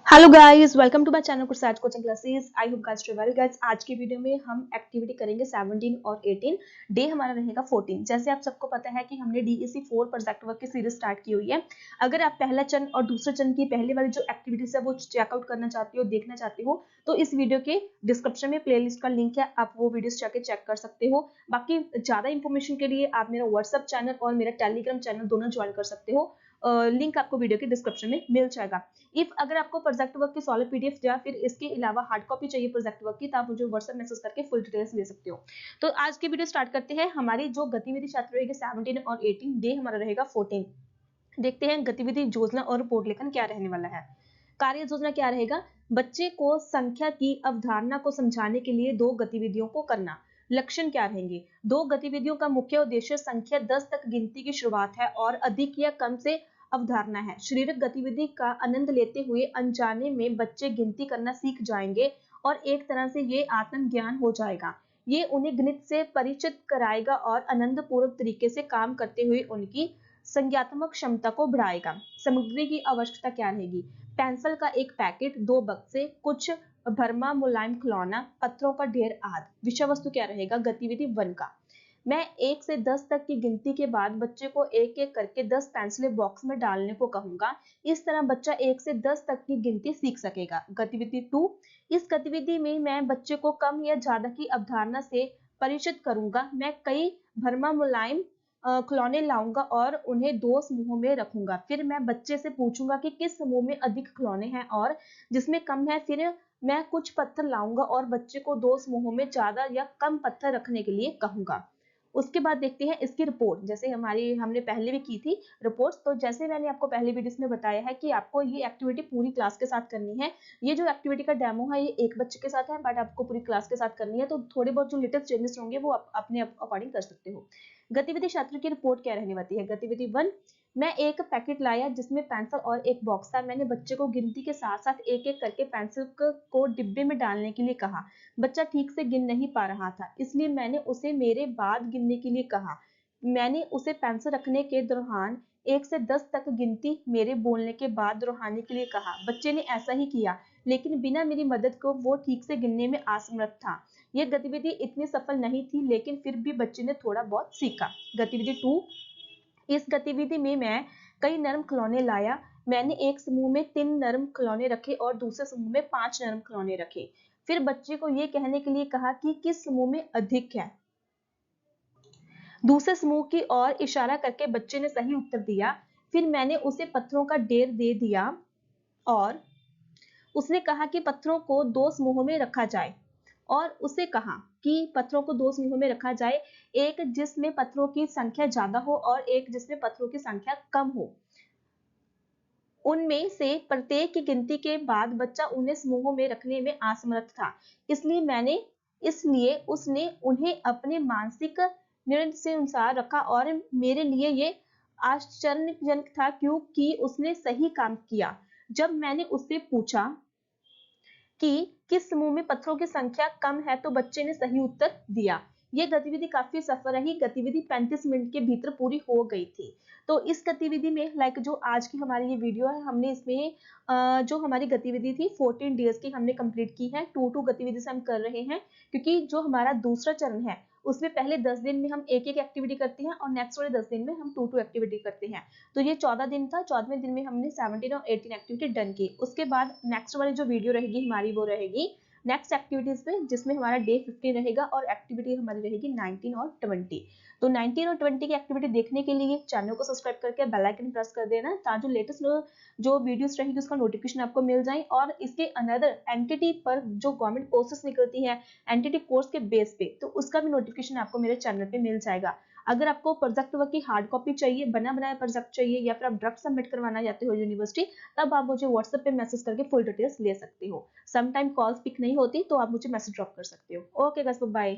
Hello guys, welcome to my channel कुर्साज coaching classes. I hope guys do well. Guys आज की video में हम एक्टिविटी करेंगे 17 और 18। डे हमारा रहेगा 14। जैसे आप सबको पता है कि हमने डीईसी 4 प्रोजेक्ट वर्क की सीरीज स्टार्ट की हुई है। अगर आप पहला चरण और दूसरे चरण की पहले वाली जो एक्टिविटीज है वो चेकआउट करना चाहते हो, देखना चाहते हो, तो इस वीडियो के डिस्क्रिप्शन में प्लेलिस्ट का लिंक है, आप वो वीडियोस जाके चेक कर सकते हो। बाकी ज्यादा इंफॉर्मेशन के लिए आप मेरा व्हाट्सएप चैनल और मेरा टेलीग्राम चैनल दोनों ज्वाइन कर सकते हो। लिंक आपको वीडियो के डिस्क्रिप्शन में मिल जाएगा। इफ अगर आपको प्रोजेक्ट वर्क की सॉलिड पीडीएफ या फिर इसके अलावा हार्ड कॉपी चाहिए प्रोजेक्ट वर्क की, तो आप मुझे व्हाट्सएप मैसेज करके फुल डिटेल्स ले सकते हो। तो आज की वीडियो स्टार्ट करते हैं। हमारी जो गतिविधि छात्र रहेगी 17 और 18, डे हमारा रहेगा 14। देखते हैं गतिविधि योजना और रिपोर्ट लेखन क्या रहने वाला है। कार्य योजना क्या रहेगा? बच्चे को संख्या की अवधारणा को समझाने के लिए 2 गतिविधियों को करना। लक्षण क्या रहेंगे? 2 गतिविधियों का मुख्य उद्देश्य संख्या 10 तक गिनती की शुरुआत है और अधिक या कम से अवधारणा है। शारीरिक गतिविधि का आनंद लेते हुए अनजाने में बच्चे गिनती करना सीख जाएंगे और एक तरह से ये आत्म ज्ञान हो जाएगा। ये उन्हें गणित से परिचित कराएगा और आनंद पूर्वक तरीके से काम करते हुए उनकी संज्ञात्मक क्षमता को बढ़ाएगा। सामग्री की आवश्यकता क्या रहेगी? पेंसिल का एक पैकेट, 2 बक्से, कुछ भरमा मुलायम खिलौना, पत्थरों का ढेर आदि। विषय वस्तु क्या रहेगा? गतिविधि 1 का मैं 1 से 10 तक की गिनती के बाद बच्चे को एक एक करके 10 पेंसिलें बॉक्स में डालने को कहूंगा। इस तरह बच्चा 1 से 10 तक की गिनती सीख सकेगा। गतिविधि 2, इस गतिविधि में मैं बच्चे को कम या ज्यादा की अवधारणा से परिचित करूंगा। मैं कई भरमा मुलायम खिलौने लाऊंगा और उन्हें 2 समूहों में रखूंगा। फिर मैं बच्चे से पूछूंगा कि किस समूह में अधिक खिलौने हैं और जिसमें कम है। फिर मैं कुछ पत्थर लाऊंगा और बच्चे को 2 समूहों में ज्यादा या कम पत्थर रखने के लिए कहूंगा। उसके बाद देखते हैं इसकी रिपोर्ट। जैसे हमने पहले भी की थी रिपोर्ट्स, तो जैसे मैंने आपको पहले वीडियोस में बताया है कि आपको ये एक्टिविटी पूरी क्लास के साथ करनी है। ये जो एक्टिविटी का डेमो है ये एक बच्चे के साथ है, बट आपको पूरी क्लास के साथ करनी है, तो थोड़े बहुत जो लिटिल चेंजेस होंगे वो आप अपने अकॉर्डिंग कर सकते हो। गतिविधि छात्र की रिपोर्ट क्या रहने वाली है? गतिविधि 1, मैं एक पैकेट लाया जिसमें पेंसिल और एक बॉक्स था। मैंने बच्चे को गिनती के साथ साथ एक एक करके पेंसिल को डिब्बे में डालने के लिए कहा। बच्चा ठीक से गिन नहीं पा रहा था, इसलिए मैंने उसे मेरे बाद गिनने के लिए कहा। मैंने उसे पेंसिल रखने के दौरान 1 से 10 तक गिनती मेरे बोलने के बाद दोहराने के लिए कहा। बच्चे ने ऐसा ही किया, लेकिन बिना मेरी मदद को वो ठीक से गिनने में असमर्थ था। यह गतिविधि इतनी सफल नहीं थी, लेकिन फिर भी बच्चे ने थोड़ा बहुत सीखा। गतिविधि 2, इस गतिविधि में मैं कई नरम खिलौने लाया। मैंने एक समूह में 3 नरम खिलौने रखे और दूसरे समूह में 5 नरम खिलौने रखे। फिर बच्चे को यह कहने के लिए कहा कि किस समूह में अधिक है। दूसरे समूह की ओर इशारा करके बच्चे ने सही उत्तर दिया। फिर मैंने उसे पत्थरों का ढेर दे दिया और उसने कहा कि पत्थरों को 2 समूहों में रखा जाए और उसे कहा कि पत्थरों को 2 समूहों में रखा जाए, एक जिसमें पत्थरों की संख्या ज्यादा हो और एक जिसमें पत्थरों की संख्या कम हो। उनमें से प्रत्येक की गिनती के बाद बच्चा उन्हें समूहों में रखने में असमर्थ था, इसलिए उसने उन्हें अपने मानसिक निर्णय से अनुसार रखा और मेरे लिए ये आश्चर्यजनक था क्योंकि उसने सही काम किया। जब मैंने उससे पूछा कि किस समूह में पत्थरों की संख्या कम है, तो बच्चे ने सही उत्तर दिया। यह गतिविधि काफी सफल रही। गतिविधि 35 मिनट के भीतर पूरी हो गई थी। तो इस गतिविधि में जो आज की हमारी ये वीडियो है, हमने इसमें जो हमारी गतिविधि थी 14 डेज की हमने कंप्लीट की है। 2 गतिविधि से हम कर रहे हैं क्योंकि जो हमारा दूसरा चरण है उसमें पहले 10 दिन में हम एक एक एक्टिविटी करते हैं और नेक्स्ट वाले 10 दिन में हम 2 एक्टिविटी करते हैं। तो ये 14 दिन था। 14वें दिन में हमने 17 और 18 एक्टिविटी डन की। उसके बाद नेक्स्ट वाली जो वीडियो रहेगी हमारी वो रहेगी नेक्स्ट एक्टिविटीज पे, जिसमें हमारा डे 15 रहेगा और एक्टिविटी हमारी रहेगी 19 और 20। तो 19 और 20 की एक्टिविटी देखने के लिए चैनल को सब्सक्राइब करके बेल आइकन प्रेस कर देना, ताकि लेटेस्ट जो वीडियोस रहेगी उसका नोटिफिकेशन आपको मिल जाए। और इसके अनदर एंटिटी पर जो गवर्नमेंट कोर्सेस निकलती है एंटिटी कोर्स के बेस पे, तो उसका भी नोटिफिकेशन आपको मेरे चैनल पे मिल जाएगा। अगर आपको प्रोजेक्ट वर्क की हार्ड कॉपी चाहिए, बना बनाया प्रोजेक्ट चाहिए, या फिर आप ड्राफ्ट सबमिट करवाना चाहते हो यूनिवर्सिटी, तब आप मुझे व्हाट्सएप पे मैसेज करके फुल डिटेल्स ले सकते हो। समटाइम कॉल्स पिक नहीं होती तो आप मुझे मैसेज ड्रॉप कर सकते हो। Okay guys, bye.